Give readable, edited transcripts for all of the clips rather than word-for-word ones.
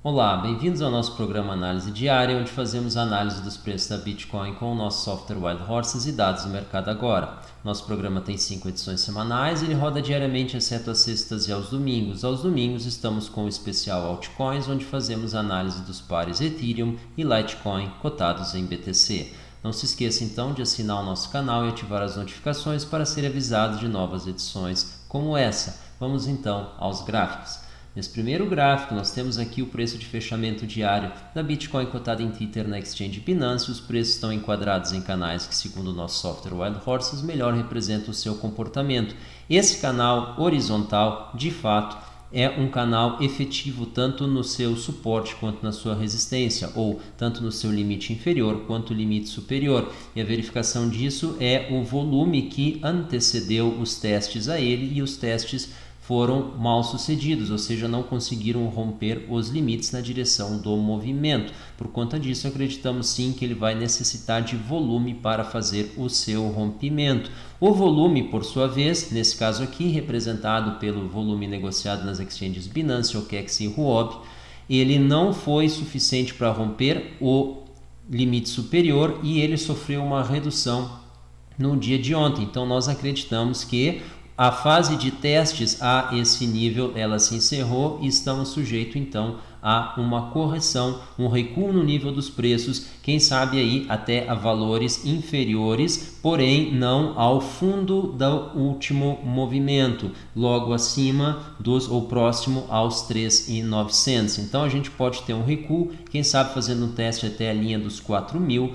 Olá, bem-vindos ao nosso programa Análise Diária, onde fazemos análise dos preços da Bitcoin com o nosso software Wild Horses e dados do mercado agora. Nosso programa tem 5 edições semanais e ele roda diariamente, exceto às sextas e aos domingos. Aos domingos estamos com o especial Altcoins, onde fazemos análise dos pares Ethereum e Litecoin cotados em BTC. Não se esqueça então de assinar o nosso canal e ativar as notificações para ser avisado de novas edições como essa. Vamos então aos gráficos. Nesse primeiro gráfico, nós temos aqui o preço de fechamento diário da Bitcoin cotada em Tether na Exchange Binance. Os preços estão enquadrados em canais que, segundo o nosso software Wild Horses, melhor representam o seu comportamento. Esse canal horizontal, de fato, é um canal efetivo tanto no seu suporte quanto na sua resistência, ou tanto no seu limite inferior quanto limite superior. E a verificação disso é o volume que antecedeu os testes a ele, e os testes foram mal sucedidos, ou seja, não conseguiram romper os limites na direção do movimento. Por conta disso, acreditamos sim que ele vai necessitar de volume para fazer o seu rompimento. O volume, por sua vez, nesse caso aqui, representado pelo volume negociado nas exchanges Binance, OKEx e Huobi, ele não foi suficiente para romper o limite superior e ele sofreu uma redução no dia de ontem. Então, nós acreditamos que a fase de testes a esse nível ela se encerrou e estamos sujeitos então a uma correção, um recuo no nível dos preços, quem sabe aí até a valores inferiores, porém não ao fundo do último movimento, logo acima dos ou próximo aos 3.900. Então a gente pode ter um recuo, quem sabe fazendo um teste até a linha dos 4.000.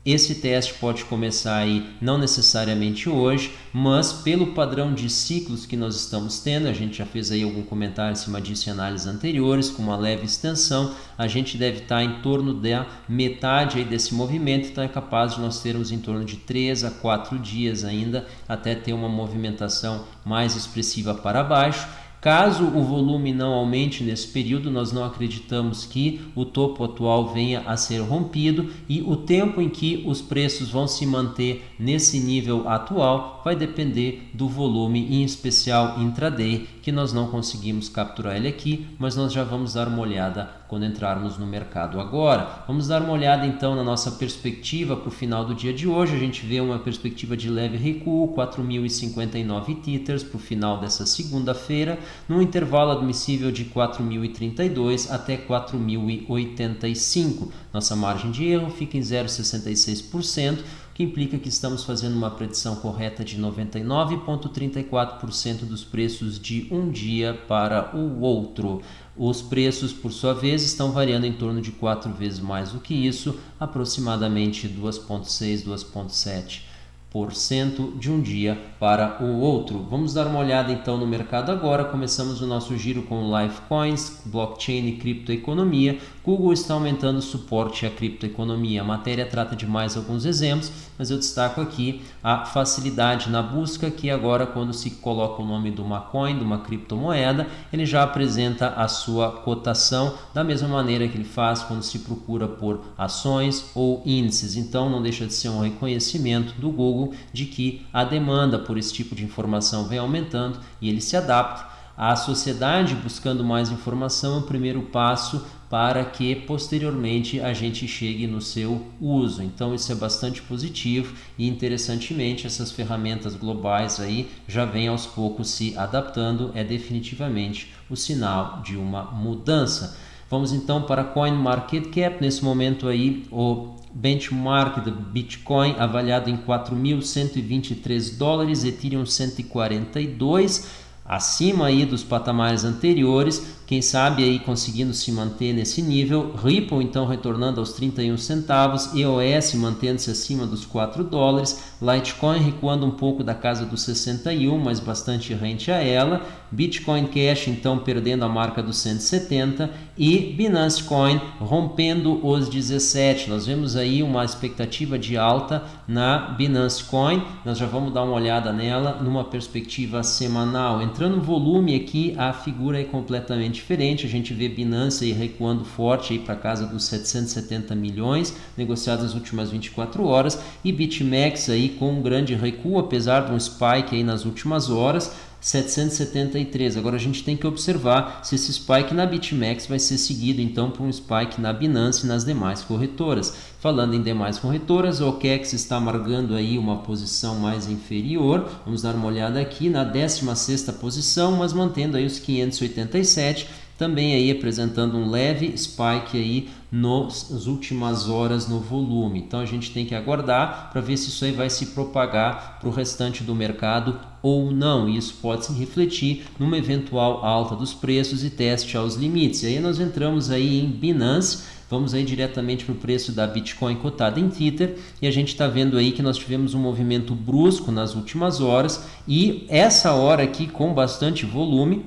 Esse teste pode começar aí não necessariamente hoje, mas pelo padrão de ciclos que nós estamos tendo, a gente já fez aí algum comentário em cima disso em análises anteriores, com uma leve extensão, a gente deve estar em torno da metade aí desse movimento, então é capaz de nós termos em torno de 3 a 4 dias ainda até ter uma movimentação mais expressiva para baixo. Caso o volume não aumente nesse período, nós não acreditamos que o topo atual venha a ser rompido, e o tempo em que os preços vão se manter nesse nível atual vai depender do volume, em especial intraday, que nós não conseguimos capturar ele aqui, mas nós já vamos dar uma olhada quando entrarmos no mercado agora. Vamos dar uma olhada então na nossa perspectiva para o final do dia de hoje. A gente vê uma perspectiva de leve recuo, 4.059 Tethers para o final dessa segunda-feira, num intervalo admissível de 4.032 até 4.085. Nossa margem de erro fica em 0,66%, que implica que estamos fazendo uma predição correta de 99,34% dos preços de um dia para o outro. Os preços, por sua vez, estão variando em torno de 4 vezes mais do que isso, aproximadamente 2,6, 2,7% de um dia para o outro. Vamos dar uma olhada então no mercado agora. Começamos o nosso giro com Litecoins, blockchain e criptoeconomia. Google está aumentando o suporte à criptoeconomia. A matéria trata de mais alguns exemplos, mas eu destaco aqui a facilidade na busca, que agora quando se coloca o nome de uma coin, de uma criptomoeda, ele já apresenta a sua cotação da mesma maneira que ele faz quando se procura por ações ou índices. Então não deixa de ser um reconhecimento do Google de que a demanda por esse tipo de informação vem aumentando e ele se adapta. A sociedade buscando mais informação é o primeiro passo para que posteriormente a gente chegue no seu uso. Então isso é bastante positivo e interessantemente essas ferramentas globais aí já vêm aos poucos se adaptando, é definitivamente o sinal de uma mudança. Vamos então para CoinMarketCap. Nesse momento aí o benchmark do Bitcoin avaliado em 4.123 dólares, Ethereum 142, acima aí dos patamares anteriores, quem sabe aí conseguindo se manter nesse nível. Ripple então retornando aos 31 centavos, EOS mantendo-se acima dos 4 dólares, Litecoin recuando um pouco da casa dos 61, mas bastante rente a ela, Bitcoin Cash então perdendo a marca dos 170 e Binance Coin rompendo os 17. Nós vemos aí uma expectativa de alta na Binance Coin, nós já vamos dar uma olhada nela numa perspectiva semanal. Entrando no volume aqui, a figura é completamente diferente. A gente vê Binance aí recuando forte aí para casa dos 770 milhões negociados nas últimas 24 horas e BitMEX aí com um grande recuo, apesar de um spike aí nas últimas horas. 773. Agora a gente tem que observar se esse spike na BitMEX vai ser seguido então por um spike na Binance e nas demais corretoras. Falando em demais corretoras, o OKEX está amargando aí uma posição mais inferior. Vamos dar uma olhada aqui na 16ª posição, mas mantendo aí os 587, também aí apresentando um leve spike aí nas últimas horas no volume. Então a gente tem que aguardar para ver se isso aí vai se propagar para o restante do mercado ou não. Isso pode se refletir numa eventual alta dos preços e teste aos limites. E aí nós entramos aí em Binance. Vamos aí diretamente para o preço da Bitcoin cotada em Tether e a gente está vendo aí que nós tivemos um movimento brusco nas últimas horas e essa hora aqui com bastante volume,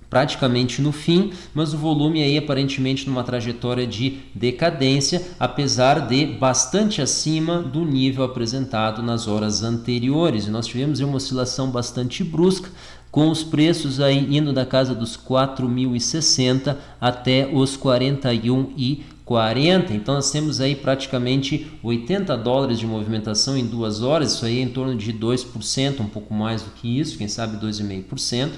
praticamente no fim, mas o volume aí aparentemente numa trajetória de decadência, apesar de bastante acima do nível apresentado nas horas anteriores. E nós tivemos uma oscilação bastante brusca, com os preços aí indo da casa dos 4.060 até os 41,40. Então nós temos aí praticamente $80 de movimentação em 2 horas, isso aí é em torno de 2%, um pouco mais do que isso, quem sabe 2,5%.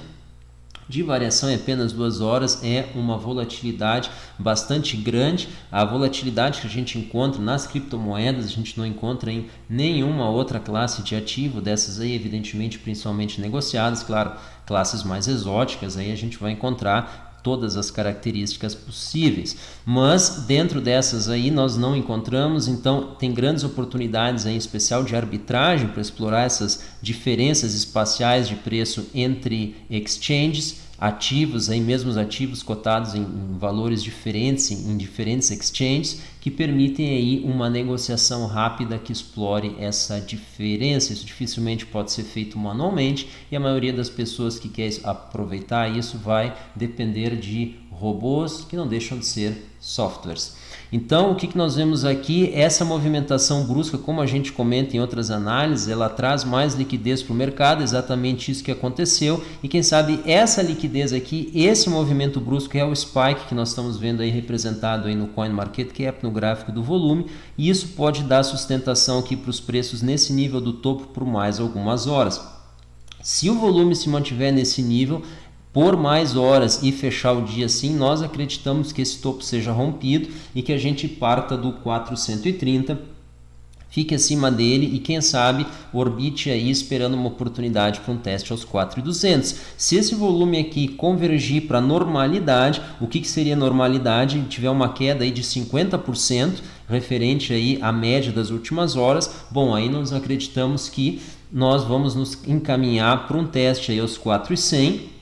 De variação em apenas 2 horas é uma volatilidade bastante grande. A volatilidade que a gente encontra nas criptomoedas, a gente não encontra em nenhuma outra classe de ativo, dessas aí evidentemente principalmente negociadas, claro, classes mais exóticas, aí a gente vai encontrar todas as características possíveis, mas dentro dessas aí nós não encontramos, então tem grandes oportunidades aí, em especial de arbitragem para explorar essas diferenças espaciais de preço entre exchanges, ativos, aí mesmos ativos cotados em valores diferentes, em diferentes exchanges, que permitem aí uma negociação rápida que explore essa diferença. Isso dificilmente pode ser feito manualmente e a maioria das pessoas que quer aproveitar isso vai depender de robôs que não deixam de ser softwares. Então, o que nós vemos aqui? Essa movimentação brusca, como a gente comenta em outras análises, ela traz mais liquidez para o mercado, exatamente isso que aconteceu, e quem sabe essa liquidez aqui, esse movimento brusco é o spike que nós estamos vendo aí representado aí no CoinMarketCap, no gráfico do volume, e isso pode dar sustentação aqui para os preços nesse nível do topo por mais algumas horas. Se o volume se mantiver nesse nível por mais horas e fechar o dia assim, nós acreditamos que esse topo seja rompido e que a gente parta do 430, fique acima dele e quem sabe orbite aí esperando uma oportunidade para um teste aos 4.200. Se esse volume aqui convergir para normalidade, o que seria normalidade? Tiver uma queda aí de 50% referente aí à média das últimas horas, bom, aí nós acreditamos que nós vamos nos encaminhar para um teste aí aos 4.100,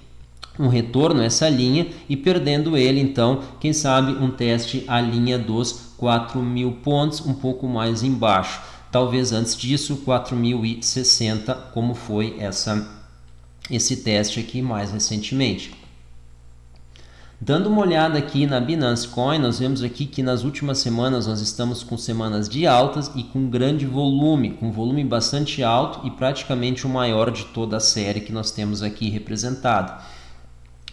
um retorno a essa linha e perdendo ele, então, quem sabe um teste à linha dos 4.000 pontos, um pouco mais embaixo. Talvez antes disso, 4.060, como foi esse teste aqui mais recentemente. Dando uma olhada aqui na Binance Coin, nós vemos aqui que nas últimas semanas nós estamos com semanas de altas e com grande volume, com volume bastante alto e praticamente o maior de toda a série que nós temos aqui representado.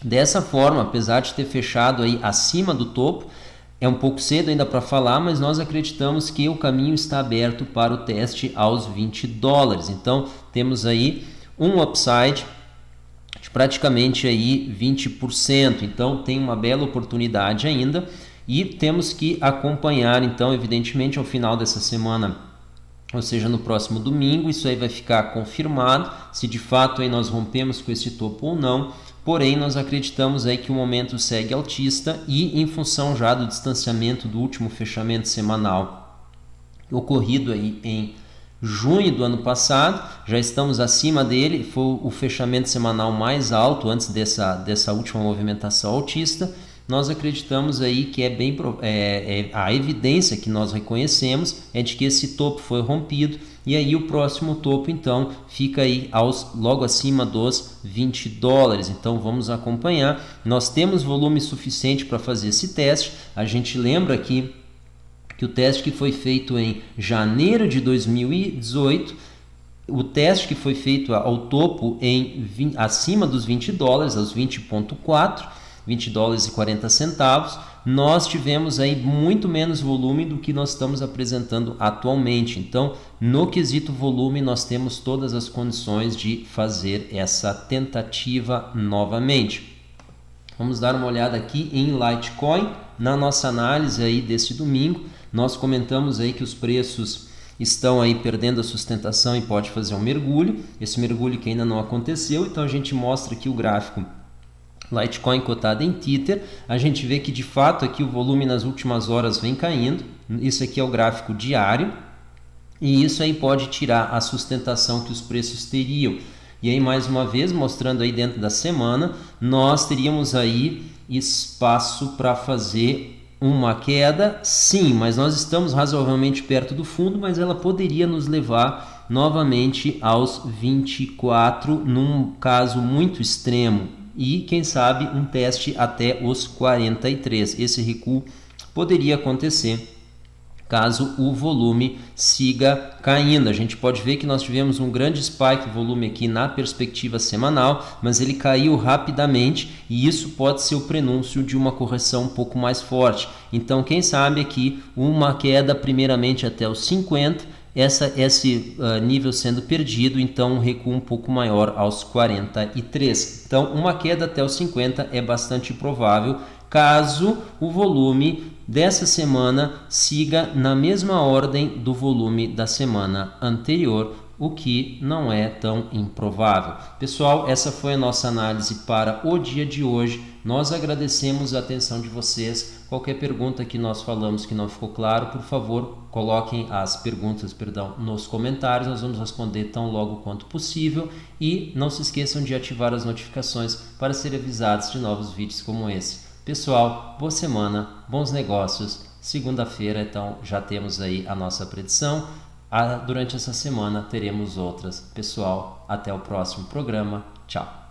Dessa forma, apesar de ter fechado aí acima do topo, é um pouco cedo ainda para falar, mas nós acreditamos que o caminho está aberto para o teste aos $20. Então, temos aí um upside de praticamente aí 20%. Então, tem uma bela oportunidade ainda e temos que acompanhar, então, evidentemente, ao final dessa semana, ou seja, no próximo domingo, isso aí vai ficar confirmado, se de fato aí nós rompemos com esse topo ou não. Porém, nós acreditamos aí que o momento segue altista e em função já do distanciamento do último fechamento semanal ocorrido aí em junho do ano passado, já estamos acima dele, foi o fechamento semanal mais alto antes dessa última movimentação altista. Nós acreditamos aí que a evidência que nós reconhecemos é de que esse topo foi rompido e aí o próximo topo então fica aí logo acima dos $20. Então vamos acompanhar. Nós temos volume suficiente para fazer esse teste. A gente lembra aqui que o teste que foi feito em janeiro de 2018, o teste que foi feito ao topo acima dos $20, aos 20,4, $20,40. Nós tivemos aí muito menos volume do que nós estamos apresentando atualmente. Então, no quesito volume, nós temos todas as condições de fazer essa tentativa novamente. Vamos dar uma olhada aqui em Litecoin. Na nossa análise aí desse domingo, nós comentamos aí que os preços estão aí perdendo a sustentação e pode fazer um mergulho. Esse mergulho que ainda não aconteceu, então a gente mostra aqui o gráfico Litecoin cotado em Tether. A gente vê que de fato aqui o volume nas últimas horas vem caindo. Isso aqui é o gráfico diário e isso aí pode tirar a sustentação que os preços teriam. E aí mais uma vez mostrando aí dentro da semana, nós teríamos aí espaço para fazer uma queda, sim, mas nós estamos razoavelmente perto do fundo, mas ela poderia nos levar novamente aos 24 num caso muito extremo e quem sabe um teste até os 43. Esse recuo poderia acontecer caso o volume siga caindo. A gente pode ver que nós tivemos um grande spike volume aqui na perspectiva semanal, mas ele caiu rapidamente e isso pode ser o prenúncio de uma correção um pouco mais forte. Então, quem sabe aqui uma queda primeiramente até os 50, esse nível sendo perdido, então um recuo um pouco maior aos 43. Então, uma queda até os 50 é bastante provável, caso o volume dessa semana siga na mesma ordem do volume da semana anterior, o que não é tão improvável. Pessoal, essa foi a nossa análise para o dia de hoje. Nós agradecemos a atenção de vocês. Qualquer pergunta que nós falamos que não ficou claro, por favor, coloquem as perguntas, nos comentários. Nós vamos responder tão logo quanto possível. E não se esqueçam de ativar as notificações para serem avisados de novos vídeos como esse. Pessoal, boa semana, bons negócios. Segunda-feira, então, já temos aí a nossa predição. Durante essa semana teremos outras. Pessoal, até o próximo programa. Tchau.